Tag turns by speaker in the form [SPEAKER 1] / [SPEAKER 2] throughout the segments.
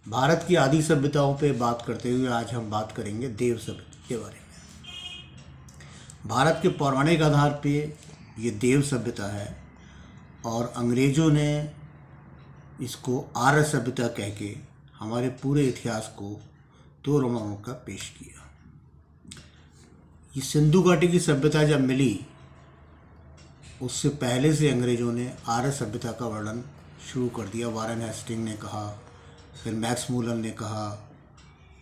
[SPEAKER 1] भारत की आदि सभ्यताओं पे बात करते हुए आज हम बात करेंगे देव सभ्यता के बारे में। भारत के पौराणिक आधार पे ये देव सभ्यता है और अंग्रेज़ों ने इसको आर्य सभ्यता कह के हमारे पूरे इतिहास को दो रंगों का पेश किया। ये सिंधु घाटी की सभ्यता जब मिली उससे पहले से अंग्रेज़ों ने आर्य सभ्यता का वर्णन शुरू कर दिया। वारेन हेस्टिंग ने कहा, फिर मैक्स मूलर ने कहा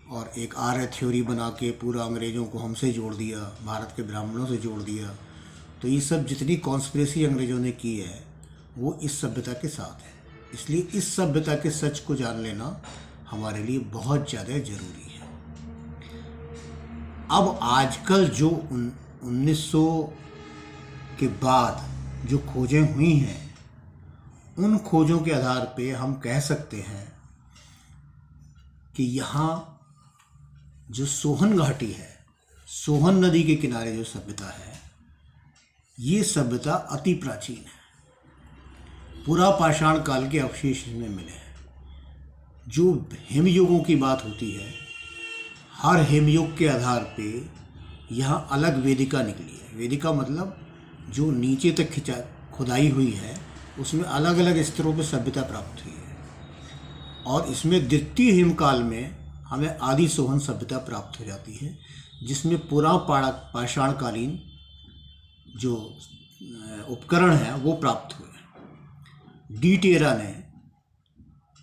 [SPEAKER 1] और एक आर्य थ्योरी बना के पूरा अंग्रेज़ों को हमसे जोड़ दिया, भारत के ब्राह्मणों से जोड़ दिया। तो ये सब जितनी कॉन्स्पिरेसी अंग्रेज़ों ने की है वो इस सभ्यता के साथ है। इसलिए इस सभ्यता के सच को जान लेना हमारे लिए बहुत ज़्यादा ज़रूरी है। अब आजकल जो 1900 के बाद जो खोजें हुई हैं उन खोजों के आधार पे हम कह सकते हैं कि यहाँ जो सोहन घाटी है, सोहन नदी के किनारे जो सभ्यता है, ये सभ्यता अति प्राचीन है। पूरा पाषाण काल के अवशेष इसमें मिले हैं। जो हिमयुगों की बात होती है, हर हिमयुग के आधार पे यहाँ अलग वेदिका निकली है। वेदिका मतलब जो नीचे तक खुदाई हुई है उसमें अलग अलग स्तरों पर सभ्यता प्राप्त हुई है और इसमें द्वितीय हिमकाल में हमें आदि सोहन सभ्यता प्राप्त हो जाती है, जिसमें पूरा पाषाणकालीन जो उपकरण हैं वो प्राप्त हुए। डी टेरा ने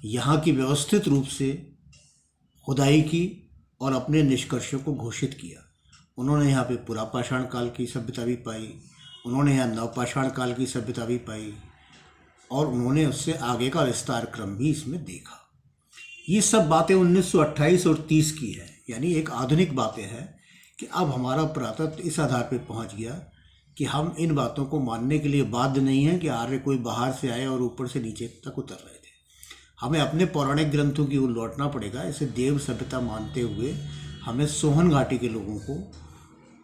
[SPEAKER 1] यहाँ की व्यवस्थित रूप से खुदाई की और अपने निष्कर्षों को घोषित किया। उन्होंने यहाँ पे पूरा पाषाण काल की सभ्यता भी पाई, उन्होंने यहाँ नवपाषाण काल की सभ्यता भी पाई और उन्होंने उससे आगे का विस्तार क्रम भी इसमें देखा। ये सब बातें 1928 और 30 की है, यानी एक आधुनिक बातें हैं कि अब हमारा पुरातत्व इस आधार पर पहुंच गया कि हम इन बातों को मानने के लिए बाध्य नहीं हैं कि आर्य कोई बाहर से आए और ऊपर से नीचे तक उतर रहे थे। हमें अपने पौराणिक ग्रंथों की ओर लौटना पड़ेगा। इसे देव सभ्यता मानते हुए हमें सोहन घाटी के लोगों को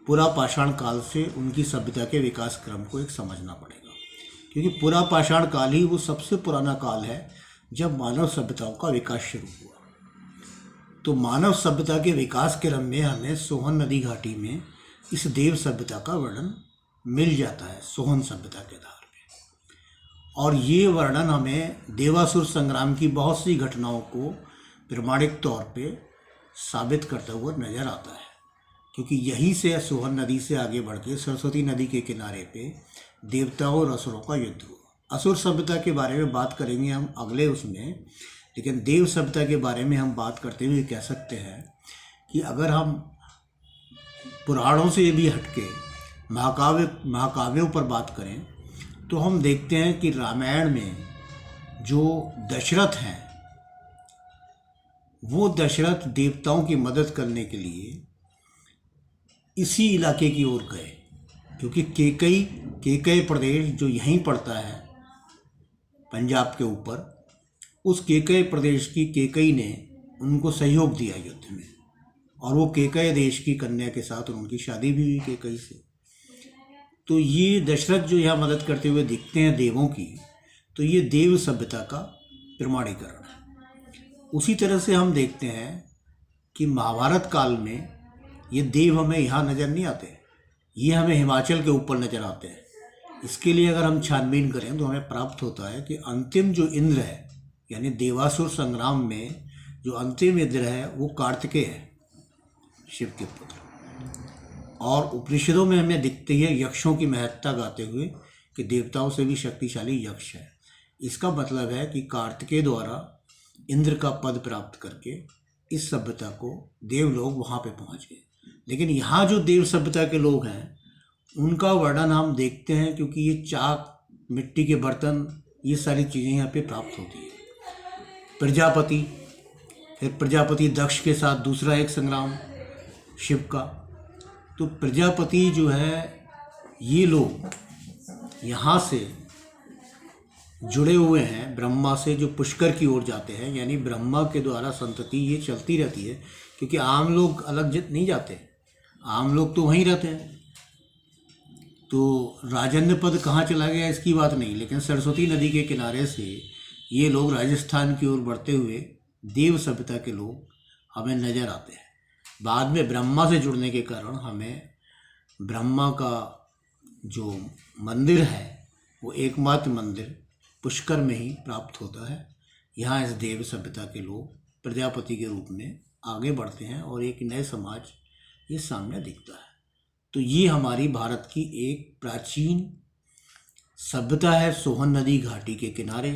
[SPEAKER 1] पूरा पाषाण काल से उनकी सभ्यता के विकास क्रम को एक समझना पड़ेगा, क्योंकि पूरा पाषाण काल ही वो सबसे पुराना काल है जब मानव सभ्यताओं का विकास शुरू हुआ। तो मानव सभ्यता के विकास क्रम में हमें सोहन नदी घाटी में इस देव सभ्यता का वर्णन मिल जाता है, सोहन सभ्यता के आधार पे। और ये वर्णन हमें देवासुर संग्राम की बहुत सी घटनाओं को प्रमाणिक तौर पे साबित करता हुआ नजर आता है, क्योंकि यहीं से सोहन नदी से आगे बढ़ के सरस्वती नदी के किनारे पे देवताओं और असुरों का युद्ध हुआ। असुर सभ्यता के बारे में बात करेंगे हम अगले उसमें, लेकिन देव सभ्यता के बारे में हम बात करते हुए कह सकते हैं कि अगर हम पुराणों से भी हटके महाकाव्यों पर बात करें तो हम देखते हैं कि रामायण में जो दशरथ हैं वो दशरथ देवताओं की मदद करने के लिए इसी इलाके की ओर गए, क्योंकि केकई प्रदेश जो यहीं पड़ता है पंजाब के ऊपर, उस केकई प्रदेश की केकई ने उनको सहयोग दिया युद्ध में और वो केकई देश की कन्या के साथ उनकी शादी भी हुई केकई से। तो ये दशरथ जो यहाँ मदद करते हुए दिखते हैं देवों की, तो ये देव सभ्यता का प्रमाणीकरण है। उसी तरह से हम देखते हैं कि महाभारत काल में ये देव हमें यहाँ नज़र नहीं आते, ये हमें हिमाचल के ऊपर नज़र आते हैं। इसके लिए अगर हम छानबीन करें तो हमें प्राप्त होता है कि अंतिम जो इंद्र है, यानी देवासुर संग्राम में जो अंतिम इंद्र है वो कार्तिकेय है, शिव के पुत्र। और उपनिषदों में हमें दिखती है यक्षों की महत्ता गाते हुए कि देवताओं से भी शक्तिशाली यक्ष है। इसका मतलब है कि कार्तिकेय द्वारा इंद्र का पद प्राप्त करके इस सभ्यता को देव लोग वहाँ पे पहुँच गए। लेकिन यहाँ जो देव सभ्यता के लोग हैं उनका वर्णन हम देखते हैं, क्योंकि ये चाक, मिट्टी के बर्तन, ये सारी चीज़ें यहाँ पे प्राप्त होती है। प्रजापति, फिर प्रजापति दक्ष के साथ दूसरा एक संग्राम शिव का। तो प्रजापति जो है, ये लोग यहाँ से जुड़े हुए हैं ब्रह्मा से, जो पुष्कर की ओर जाते हैं, यानी ब्रह्मा के द्वारा संतति ये चलती रहती है, क्योंकि आम लोग अलग नहीं जाते, आम लोग तो वहीं रहते हैं। तो राजन्य पद कहाँ चला गया इसकी बात नहीं, लेकिन सरस्वती नदी के किनारे से ये लोग राजस्थान की ओर बढ़ते हुए देव सभ्यता के लोग हमें नज़र आते हैं। बाद में ब्रह्मा से जुड़ने के कारण हमें ब्रह्मा का जो मंदिर है वो एकमात्र मंदिर पुष्कर में ही प्राप्त होता है। यहाँ इस देव सभ्यता के लोग प्रजापति के रूप में आगे बढ़ते हैं और एक नए समाज ये सामने दिखता है। तो ये हमारी भारत की एक प्राचीन सभ्यता है सोहन नदी घाटी के किनारे।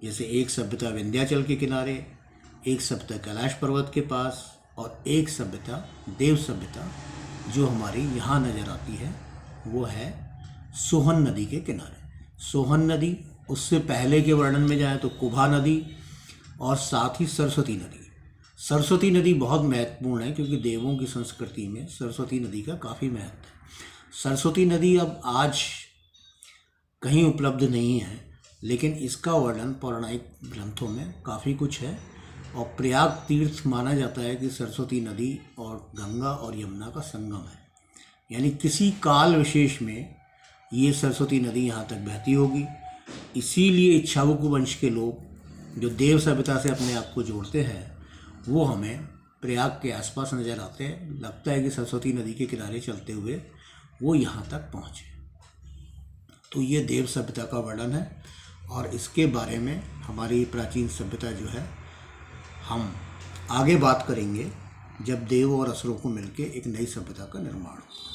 [SPEAKER 1] जैसे एक सभ्यता विंध्याचल के किनारे, एक सभ्यता कैलाश पर्वत के पास और एक सभ्यता देव सभ्यता जो हमारी यहाँ नज़र आती है वो है सोहन नदी के किनारे। सोहन नदी, उससे पहले के वर्णन में जाए तो कुभा नदी और साथ ही सरस्वती नदी। सरस्वती नदी बहुत महत्वपूर्ण है क्योंकि देवों की संस्कृति में सरस्वती नदी का काफ़ी महत्व है। सरस्वती नदी अब आज कहीं उपलब्ध नहीं है, लेकिन इसका वर्णन पौराणिक ग्रंथों में काफ़ी कुछ है और प्रयाग तीर्थ माना जाता है कि सरस्वती नदी और गंगा और यमुना का संगम है। यानी किसी काल विशेष में ये सरस्वती नदी यहाँ तक बहती होगी। इसीलिए इक्ष्वाकु वंश के लोग जो देव सभ्यता से अपने आप को जोड़ते हैं वो हमें प्रयाग के आसपास नज़र आते हैं। लगता है कि सरस्वती नदी के किनारे चलते हुए वो यहाँ तक पहुँचे। तो ये देव सभ्यता का वर्णन है और इसके बारे में हमारी प्राचीन सभ्यता जो है हम आगे बात करेंगे जब देव और असुरों को मिलकर एक नई सभ्यता का निर्माण हो।